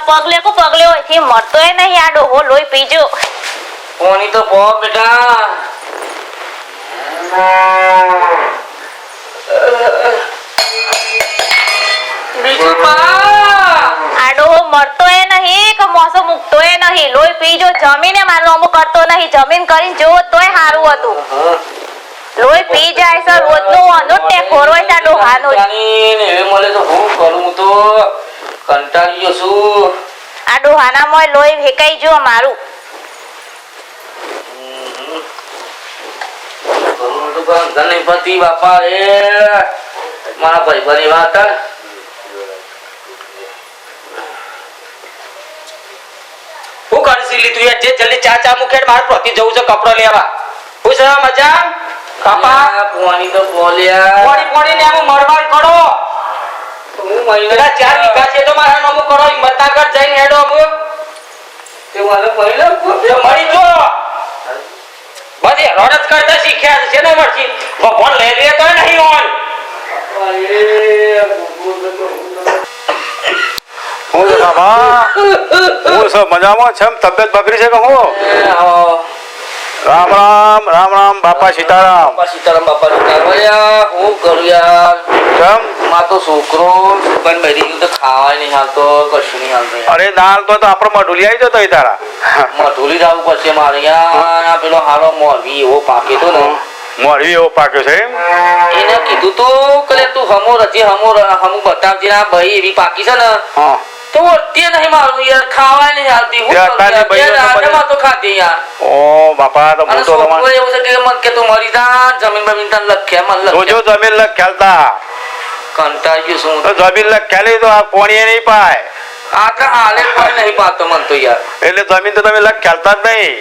પગલે હોય થી મરતો એ નહીં આ ડોહો લોહી પીજો કોની તો પો બેટા બીજું આ ડોહો મરતો એ નહીં કે મોસો મૂકતો એ નહીં લોહી પીજો જમીને મારું અમુક કરતો નહીં જમીન કરીને જો તોય સારું હતું લોહી પી જાય છે રોજનું અનોટે ખોરવાય છે આ ડોહાનો મળે તો હું કરું તો કંટાળી ગયો છું આ ડોહાના મોય લોહી ફેંકાઈ જો મારું ગણપતિ બાપા રે મારા ભાઈ વાત હું કરી લી તું જે જલ્દી ચા મુકેડ માર પ્રતિ જવું છે કપડો લેવા હું છે મજા કાપા પોણી તો બોલ્યા પોણી ને આમ મરવાન કરો હું મહિના 4 વીઘા છે તો મારા નામ કરો હિંમતનગર જઈને હેડો હું તે મારે પહેલા મરી જો બધી રોડત કરતા શીખ્યા છે ને મરજી ભગવાન લે લે તો નહીં ઓન હું બાબા હું સબ મજામાં છે તબિયત બગડી છે કે હું રામ રામ રામ રામ બાપા સીતારામ બાપા સીતારામ હું કરું યાર કેમ માં તો છોકરો પણ બધી તો ખાવાય નહીં હાલતો કશું નહીં હાલતો અરે દાલ તો આપણે મઢુલી આવી જતો તારા મઢુલી જવું પડશે મારે યાર પેલો હારો મોરવી એવો પાકે તો ને મોરવી એવો પાક્યો છે એમ એને કીધું તો કે તું હમો બતાવજે ના ભાઈ એવી પાકી છે ને હા તો તે નહીં મારું યાર ખાવાય નહીં હાલતી હું તો ખાતી યાર ઓ બાપા તો હું તો તમારે એવું છે કે મત કે તું મરી જા જમીન બમીન તને લખ્યા મન જો જમીન લખ ખેલતા કંટાળી ગયો છું તો જમીન લખ ખેલી તો આ પોણી નહીં પાય આ તો હાલે કોઈ નહીં પાતો મન તો યાર એટલે જમીન તો તમે લખ ખેલતા જ નહીં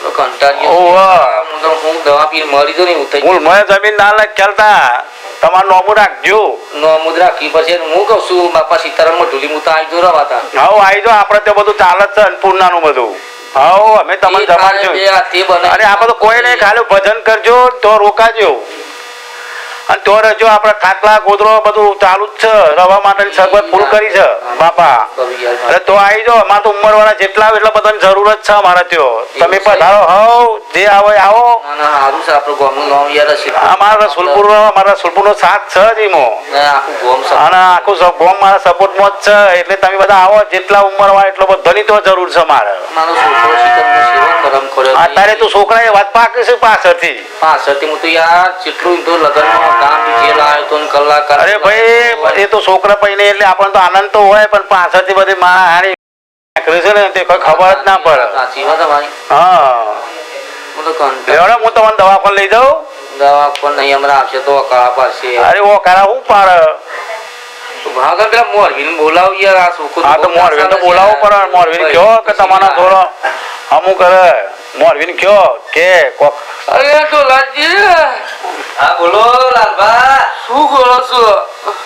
કંટાળી ગયો હું દવા પી મરી જો નહીં ઉઠાઈ હું મને જમીન ના લખ ખેલતા તમારું નોમું રાખજો નોમું રાખી પછી હું કહું છું બાપા સીતારામ ઢોલી હું તો આવી જો રવાતા હવે આવી જો આપણે તો બધું ચાલે જ છે અન્નપૂર્ણાનું બધું હા અમે તમને જમાડજો અરે આપણે તો કોઈ નહીં ખાલી ભજન કરજો તો રોકાજો અને તો રજો આપણે ખાટલા ગોદરો બધું ચાલુ જ છે રવા માટેની સગવડ પૂરું કરી છે બાપા અરે તો આવી જાઓ અમારે તો ઉંમર વાળા જેટલા એટલા બધાની જરૂરત છે અમારે ત્યાં તમે પધારો હવ જે આવો આવો અમારા રસુલપુરનો સાથ છે જ એમાં અને આખું ગોમ મારા સપોર્ટમાં જ છે એટલે તમે બધા આવો જેટલા ઉંમર વાળા એટલો બધાની તો જરૂર છે મારે અત્યારે તું છોકરા એ વાત પાકે છે પાછળથી હું તો યાર જેટલું તો લગન અરે ભાઈ એ તો છોકરા પૈને એટલે આપણને તો આનંદ તો હોય પણ પાછળથી બધી મારા હારી છે ને તે કોઈ ખબર જ ના પડે હા હું તમને દવાખાને લઈ જાઉં દવાખાને નહીં હમણાં આવશે તો કાળા પાડશે અરે ઓ કાળા હું પાડે ભાગા પેલા મોરવીને બોલાવ યાર આ છોકરો હા તો મોરવીને તો બોલાવો પડે મોરવીને કયો કે તમારા થોડો અમુક કરે મોરવીને કયો કે કોક અરે ડોલાજી હા બોલો લાલબા શું કરો છો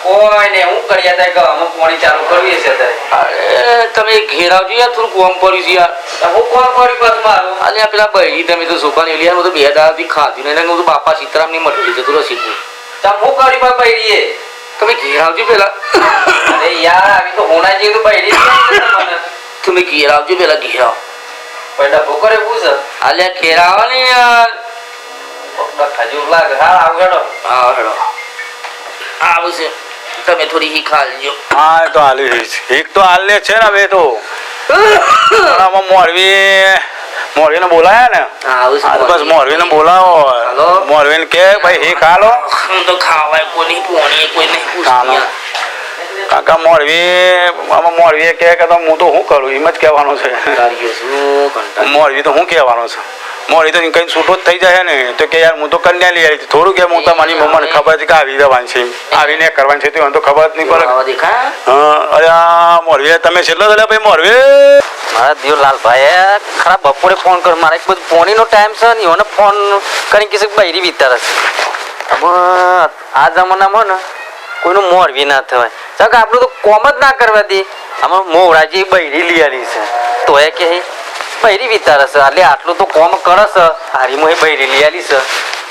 કોઈ ને હું કર્યા તા કે અમે પાણી ચાલુ કરવી છે ત્યારે અરે તમે ઘેરાવજો યાર થોડું કોમ પડ્યું છે યાર હું કોમ કરી બસ મારું અલ્યા પેલા બહેરી તમે તો સોપાની લ્યા હું તો 2 દાડાથી ખાધી નહીં હું તો બાપા સીતારામ ની મટલી જતું રસીકું તમે હું કરી બા બહેરીએ તમે ઘેરાવજો પેલા અરે યાર આવી તો હોના જેવી તો બહેરી તમે ઘેરાવજો પેલા ઘેરાવ પહેલા ભોકરે પૂછ અલ્યા ઘેરાવા ને યાર તમે થોડી હી ખાલજો હા તો હાલી એક તો હાલ છે ને હવે તો મોરવીને બોલાયા ને બસ મોરવીને બોલાવો મોરવીને કે ભાઈ હી ખાલો હું તો ખાવાય કોઈ પોણી કોઈ નહીં પૂછ્યા કાકા મોરવી કે હું તો શું કરું એમ જ કહેવાનું છે મોરવી તો શું કહેવાનું છે મોરવી તો કઈ છૂટો જ થઈ જાય ને તો કે યાર હું તો કન્યા લઈ આવી થોડું કે હું તો મારી મમ્માને ખબર છે કે આવી જવાની છે આવીને કરવાની છે તો તો ખબર જ નહીં પડે હા અરે મોરવી તમે છેલ્લો ભાઈ મોરવી મારા દિયો લાલભાઈ ખરા બપોરે ફોન કર મારે એક બધું પોણીનો ટાઈમ છે ને એને ફોન કરીને કહેશે કે બૈરી વિતાર હશે આ જમાનામાં ને કોઈનું મોરવી ના થવાય ચાલ આપણું તો કોમ જ ના કરવા દે આમાં મોવરાજી બૈરી લીયાલી છે તો એ કે બૈરી વિતાર હશે એટલે આટલું તો કોમ કરે છે હારીમાં એ બૈરી લીયાલી છે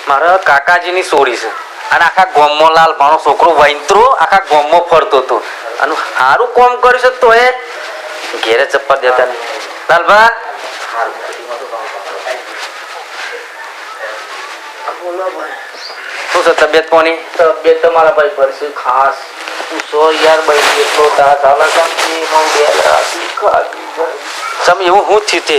મારા કાકાજીની સોરી છે અને આખા ગામમાં લાલભાનો છોકરો વૈંતરો આખા ગામમાં ફરતો હતો અને સારું કોમ કર્યું છે તો એ ઘેરે ચપ્પલ દેતા ને લાલભા શું છે તબિયત કોની? તબિયત તમારા ભાઈ ભરશે ખાસ પૂછો યાર ભાઈ એટલો તાસ આવે કંપની હું બે રાતી ખાધી સમ એવું હું થયું તે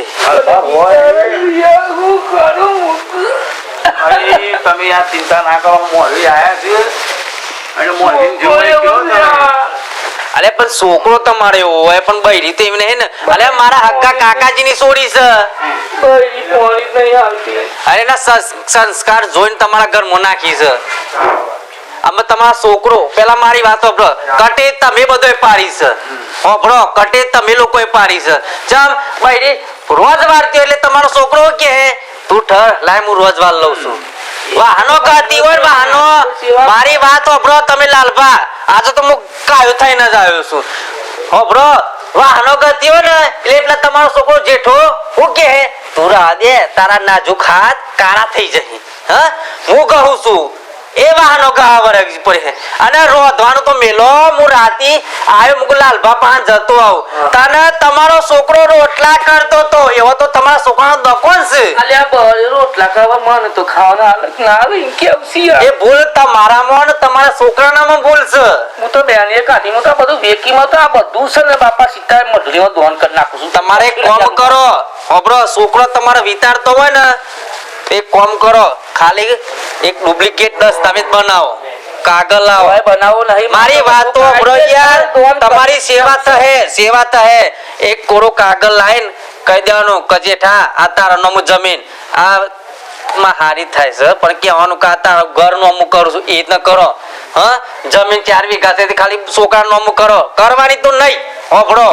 તમે આ ચિંતા ના કરો મોરવી આયા છે અને મોરવી જોડે અરે પણ છોકરો તમારે એવો હોય પણ બૈરી તો એમને હે ને અરે મારા હક્કા કાકાજીની છોડી છે ભાઈ પાણી નહીં આવતી અરે ના સંસ્કાર જોઈને તમારા ઘરમાં નાખી છે અમે તમારા છોકરો પેલા મારી વાત સાંભળો કટે તમે બધોય પાડી છે સાંભળો કટે તમે લોકોએ પાડી છે ચમ બૈરી રોજ વારતી એટલે તમારો છોકરો કે તું ઠર લાય હું રોજ વાર લઉં છું વાહનો ગાતી હોય વાહનો મારી વાત સાંભળો તમે લાલભા આજે તો હું કાયો થઈને જ આવ્યો છું સાંભળો વાહનો ગાતી હોય ને એટલે તમારો છોકરો જેઠો હું કે તું રાહ દે તારા નાજુક હાથ કાળા થઈ જશે હા હું કહું છું એ વાહનો ગાવર પડે અને રોધવાનું તો મેલો હું રાતી આવ્યો મુકુ લાલભા પાંચ જતો આવું તને તમારો છોકરો રોટલા કરતો તો એવો તો તમારા છોકરાનો દકોન છે અલ્યા બળ રોટલા ખાવા મને તો ખાવાના હાલત ના આવે કેમ એ ભૂલ તમારામાં ને તમારા છોકરાનામાં ભૂલ છે હું તો બેન એ કાઢીમાં તો આ બધું વેકીમાં તો આ બધું છે ને બાપા સીધા મઢડીમાં દોન કરી નાખું છું તમારે એક કામ કરો હોબળો છોકરો તમારે વિચારતો હોય ને એક કામ કરો ખાલી એક ડુપ્લિકેટ દસ્તાવેજ બનાવો કાગળ લાવો બનાવો નહીં મારી વાતો સાંભળો યાર તમારી સેવા થહે એક કોરો કાગળ લાઈન કહી દેવાનું કે જેઠા આ તારા નોમું જમીન આ માં હારી થાય છે પણ કહેવાનું કે આ તારા ઘર નોમું કરું છું એ ન કરો હા જમીન 4 વીઘા છે ખાલી છોકરા નોમું કરો કરવાની તો નહીં હોભળો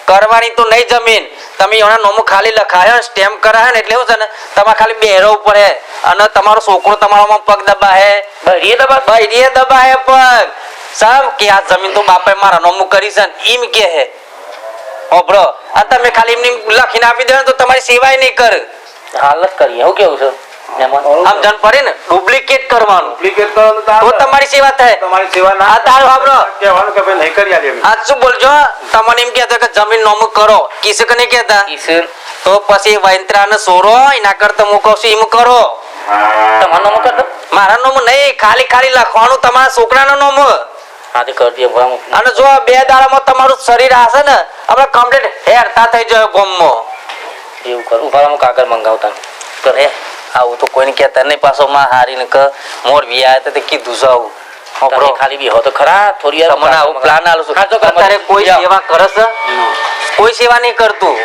કરવાની તો નહીં જમીન તમે એના નોમું ખાલી લખાયો સ્ટેમ્પ કરાયો ને એટલે એવું છે ને તમારે ખાલી બેરવું પડે અને તમારો છોકરો તમારામાં પગ દબાહે બૈરીએ દબાહે પગ સાહેબ કે આ જમીન તો બાપે મારા નોમું કરી છે એમ કે હે ઓબળો આ તમે ખાલી એમની લખીને આપી દેવાનું તો તમારી સેવાય નહીં કરે હાલત કરી એવું કેવું છે આમ જન પડે ને ડુપ્લિકેટ કરવાનું તો તમારી સેવા થાય તમારી સેવા ના આ તારું સાંભળો કહેવાનું કે ભાઈ નહીં કરી આલે એમ આ શું બોલજો તમને એમ કહેતા કે જમીન નોમું કરો કિસે કે નહીં કહેતા તો પછી વૈંત્રાને સોરો એના કરતા હું કહું છું એમ કરો તમારું નામ કરતો મારા નામ નહીં ખાલી ખાલી લખવાનું તમારા છોકરાનું નામ હાથે કરી દે અને જો 2 દાડામાં તમારું શરીર હશે ને આપણે કમ્પ્લીટ હેરતા થઈ જાય ગોમમાં એવું કરું ઉભા કાગળ મંગાવતા કરે આવું તો કોઈને કહેતા નહીં પાછો માં હારીને કે મોર વિયા તો કીધું છે આવું તમે ખાલી બી હો તો ખરા થોડી વાર તમને આવું પ્લાન આલું છું અત્યારે કોઈ સેવા કરે છે કોઈ સેવા નહીં કરતું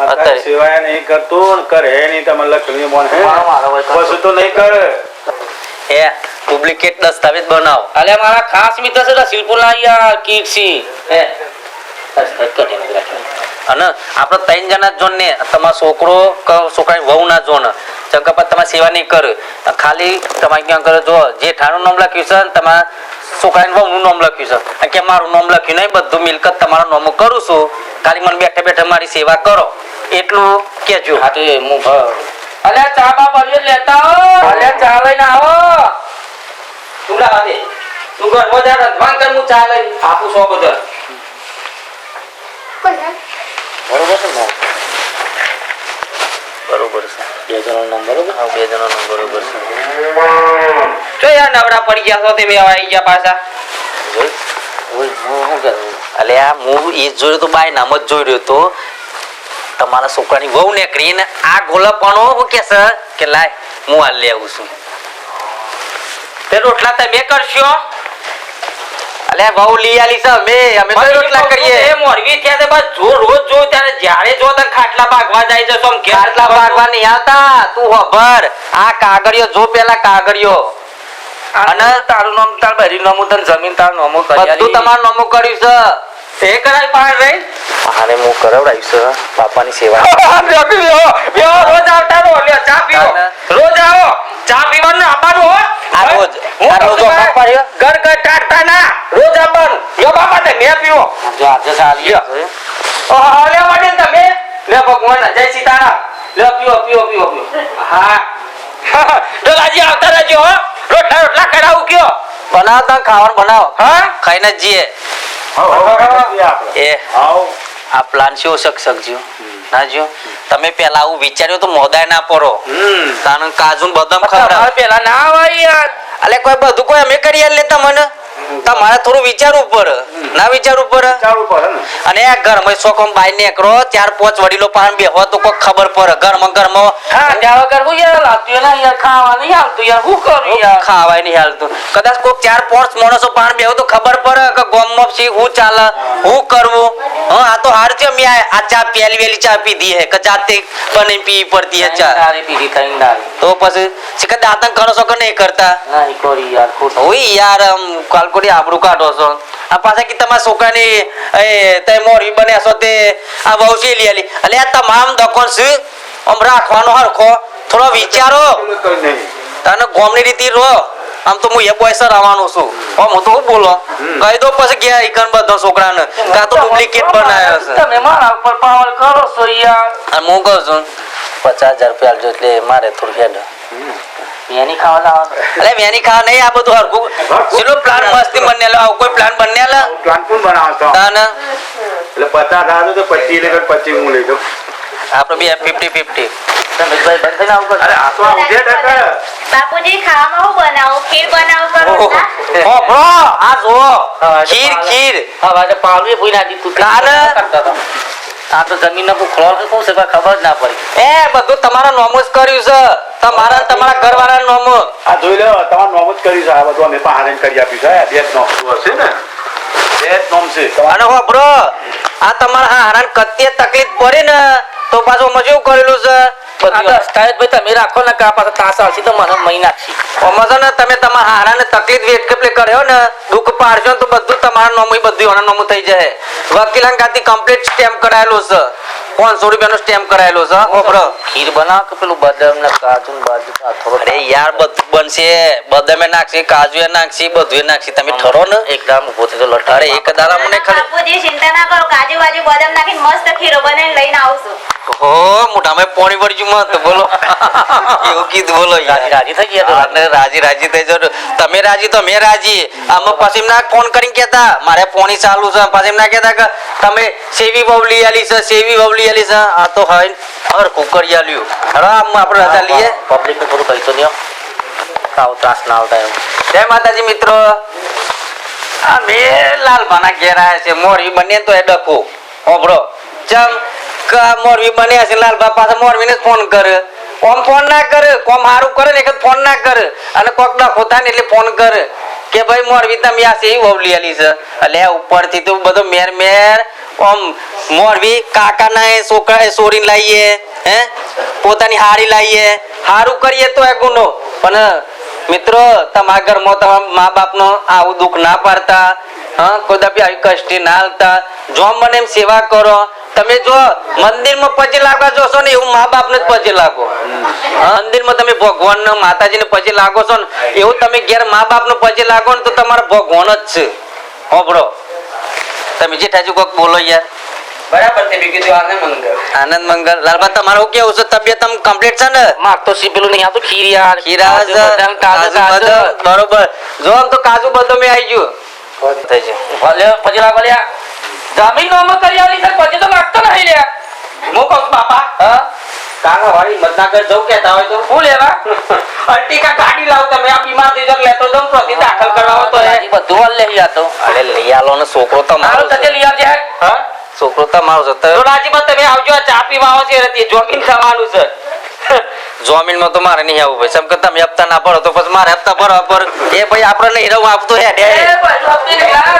અત્યારે સેવા નહીં કરતો કરે નહીં તમે લખણી મોન હે પછી તો નહીં કરે હે ડુપ્લિકેટ દસ્તાવેજ બનાવો અલે મારા ખાસ મિત્ર છે શિલ્પુલા યાર કીર્સી હે અને આપણે 3 જણા જોન ને તમારો છોકરો છોકરાની વહુ ના જોન ચંકપત તમારી સેવા નહીં કરે ખાલી તમારે ક્યાં કરે જો જે ઠાનું નામ લખ્યું છે ને તમારા છોકરાની વહુનું નામ લખ્યું છે કે મારું નામ લખ્યું નહીં બધું મિલકત તમારું નામ કરું છું ખાલી મને બેઠે બેઠે મારી સેવા કરો એટલું કેજો હા તો હું અલે ચા બા બળ્યો લેતા આવો અલે ચા લઈને આવો તું લા દે તું ઘર મજા રંધવાન કર હું ચા લઈ આપું છો બધા બરોબર છે ને બરોબર છે 2 જણનો નંબર બરોબર હા 2 જણનો નંબર બરોબર છે જો યાર નવરા પડી ગયા છો તે બે આવી ગયા પાછા ઓય હું કરું અલે આ હું એ જોયો તો બાય નામ જ જોઈ રહ્યો તો તમારા છોકરાની વહુ નીકળીને આ ગોલપણો હું કે છે કે લાય હું આ લઈ આવું છું તે રોટલા તમે કરશો અલે વહુ લઈ આલી છે અમે તો રોટલા કરીએ એ મોરવી થયા તે બસ જો રોજ જો ત્યારે જ્યારે જો તને ખાટલા ભાગવા જાય છે તો ખાટલા ભાગવા નહીં આવતા તું ખબર આ કાગળિયો જો પેલા કાગળિયો અને તારું નામ તાર બરી નામ તને જમીન તાર નામો કરી બધું તમારું નામો કર્યું છે એ કરાય પાડ રે આને હું કરાવડાયું છે બાપાની સેવા રોજ આવતા રો લે ચા પીઓ રોજ આવો ચા પીવાનું આવવાનું હો આ રોજ પાડ્યો ઘર ઘર કાઢતા ના રોજ આવવાનું યો બાપા તે મે પીવો જો આજે ચાલી ઓ લે વાડે તમે લે ભગવાન જય સીતારામ લે પીઓ પીઓ પીઓ પીઓ હા દલાજી આવતા રહેજો હો રોટલા રોટલા કરાવું કયો બનાવતા ખાવાનું બનાવો હા ખાઈને જીએ આપણે એ આવો આ પ્લાન શું શકજો ના જો તમે પેલા આવું વિચાર્યું તો મોદાય ના પડો કારણ કાજુ ને બદામ ખવડાવ પેલા ના આવે યાર અલે કોઈ બધું કોઈ અમે કરી આલે તમને તમારે થોડું વિચારવું પડે ના વિચારવું પડે ચાલુ પડે ને અને આ ઘરમાં શોખમ બાઈ નીકળો 4-5 વડીલો પાન બેહો તો કોઈ ખબર પડે ઘરમાં હા ત્યાં વગર હું યાર લાગતું ના યાર ખાવા નહીં હાલતું યાર હું કરું યાર ખાવાય નહીં હાલતું કદાચ કોઈ 4-5 માણસો પાન બેહો તો ખબર પડે કે ગામમાં શી હું ચાલે હું કરવું હા આ તો હાર છે મેં આ ચા પહેલી વેલી ચા પીધી હે કે જાતે બની પી પડતી હે ચા તારી પીધી થઈ નારી તો પછી શિકર દાંતન કરો છો કે નહીં કરતા નહીં કરી યાર ખોટું ઓય યાર કાલકોડી આબરૂ કાઢો છો આ પાછા કે તમારા છોકરાની તે મોરી બન્યા છો તે આ બહુ શેલી આલી એટલે આ તમામ દકોન છે આમ રાખવાનો હરખો થોડો વિચારો કઈ નહીં તને ગોમની રીતિ રહો આમ તો હું એ બોયસર આવવાનું છું આમ હું તો હું બોલો કહી દો પછી ગયા ઈકન બધો છોકરાને કા તો ડુપ્લિકેટ બનાવ્યો છે તમે મારા ઉપર પાવર કરો છો યાર અને હું કહું છું 50,000 રૂપિયા આલજો એટલે મારે થોડું હેડ એની ખાવા લાવવાનું એટલે મેની ખાવા નહીં આ બધું હરખું ચલો પ્લાન મસ્તી બનેલો આવું કોઈ પ્લાન બનેલા પ્લાન કોણ બનાવતો તાને એટલે 50,000 તો 25 લે 25 હું લઈ દઉં આપણે બે 50-50 તમે ભાઈ બંધ થઈને આવું અરે આ તો આ ઉધે ટકા બાપુજી ખાવામાં હું બનાવું ખીર બનાવું કરું ના? ઓ બ્રો આ જો ખીર હવે આજે પાવલી ભૂઈ ના દીધું કાલે? કરતા હતા આ તો જમીનનો ખોળ શું છે પણ ખબર જ ના પડી એ બધું તમારા નોમો જ કર્યું છે તમારા તમારા ઘરવાળા નોમો આ જોઈ લો તમારું નામ જ કર્યું છે આ બધું અમે પણ હારે કરી આપ્યું છે બે જ નામ હશે ને બે જ નામ છે અને હો બ્રો આ તમારા હારાન કત્તે તકલીફ પડી ને તો પાછું મજૂર કરેલું છે ભાઈ તમે રાખો ને કા પાછા તાસ આવશે તો મને મહી નાખશે ઓમાં ને તમે તમારા હારાને તકલીફ વેટ કેટલે કર્યો ને દુઃખ પાડશો ને તો બધું તમારા નોમું બધું એના નોમું થઈ જાય વકીલાન ખાતી કમ્પ્લીટ સ્ટેમ્પ કરાયેલું છે 500 રૂપિયાનો સ્ટેમ્પ કરાયેલો છે હો બ્રો ખીર બનાવ કે પેલું બદામ ને કાજુ ને બાજુ અરે યાર બધું બનશે બદામે નાખશે કાજુ એ નાખશે બધું નાખશે તમે ઠરો ને એકદમ ઉભો થતો લટ અરે એક દાડા મને ખાલી બાપુજી ચિંતા ના કરો કાજુ બાજુ બદામ નાખીને મસ્ત ખીરો બનાવીને લઈને આવશું ઓ મોઢામાં પાણી વળજ્યું મત બોલો એવું કીધું બોલો રાજી રાજી થઈ ગયા અને રાજી થઈ જાવ તમે રાજી તો મેં રાજી આમાં પછી એમના ફોન કરીને કહેતા મારે ફોન ચાલુ છે પછી એમના કહેતા કે તમે સેવી બબલી આલી છે સેવી બબલી આલી છે આ તો હોય હર કુકરી આલ્યું હવે આમ આપણે રજા લઈએ પબ્લિક ને થોડું કહી તો દો આવ ત્રાસ ના આવતા એમ જય માતાજી મિત્રો આ મે લાલભાના ઘેર આવ્યા છે મોરવી બને તો એ ડકો હોબળો ચમ કા મોરવી બન્યા છે લાલભા પાછા મોરવીને ફોન કરે કોમ ફોન ના કરે કોમ હારું કરે ને એક ફોન ના કરે અને કોક ડખો થાય ને એટલે ફોન કરે કે ભાઈ મોરવી તમે આ સેવી વવલી આલી છે એટલે ઉપરથી તો બધો મેર મેર ઓમ મોરવી કાકાના એ છોકરા એ સોરીને લાવીએ હે પોતાની હારી લાવીએ હારું કરીએ તો એ ગુનો પણ મિત્રો તમારા ઘરમાં તમારા મા બાપનો આવું દુઃખ ના પાડતા હા કદાપી આવી કષ્ટી ના હાલતા જો મને એમ સેવા કરો તમે જો મંદિરમાં પજે લાગવા જોશો ને એવું મા બાપને જ પજે લાગો મંદિરમાં તમે ભગવાનને માતાજીને પજે લાગો છો ને એવું તમે ઘેર મા બાપને પજે લાગો ને તો તમારા ભગવાન જ છે હોબળો તમે જેઠાજી કોક બોલો યાર બરાબર તે બીજું તો આનંદ મંગલ લાલબા તમારું કેવું છે તબિયત આમ કમ્પ્લીટ છે ને માર તો સીપેલું નહીં આવતું ખીર યાર ખીરા કાજુ બરોબર જો આમ તો કાજુ બદામ આવી ગયું થઈ જાય ભલે પછી લાગો લ્યા જમીન નો કરી આલી છે પછી તો લાગતો નહીં લ્યા હું કહું બાપા હા કાકા વાળી મતનાગર જવું કેતા હોય તો શું લેવા અર્ટિકા ગાડી લાવ તમે આ બીમાર થઈ જાવ લેતો જમ પ્રતિ દાખલ કરાવો તો એ બધું વાલ લઈ આતો અરે લઈ આલો ને છોકરો તો મારો મારું સજે લઈ આવજે હા છોકરો તો મારો છે તો રાજીબા તમે આવજો આ ચા પીવા આવો છે રતી જોમીન થવાનું છે જમીનમાં તો મારે નહીં આવવું ભાઈ સમ કે તમે હપ્તા ના ભરો તો પછી મારે હપ્તા ભરવા પર એ ભાઈ આપણે નહીં રહું આપતો હે એ ભાઈ આપતી યાર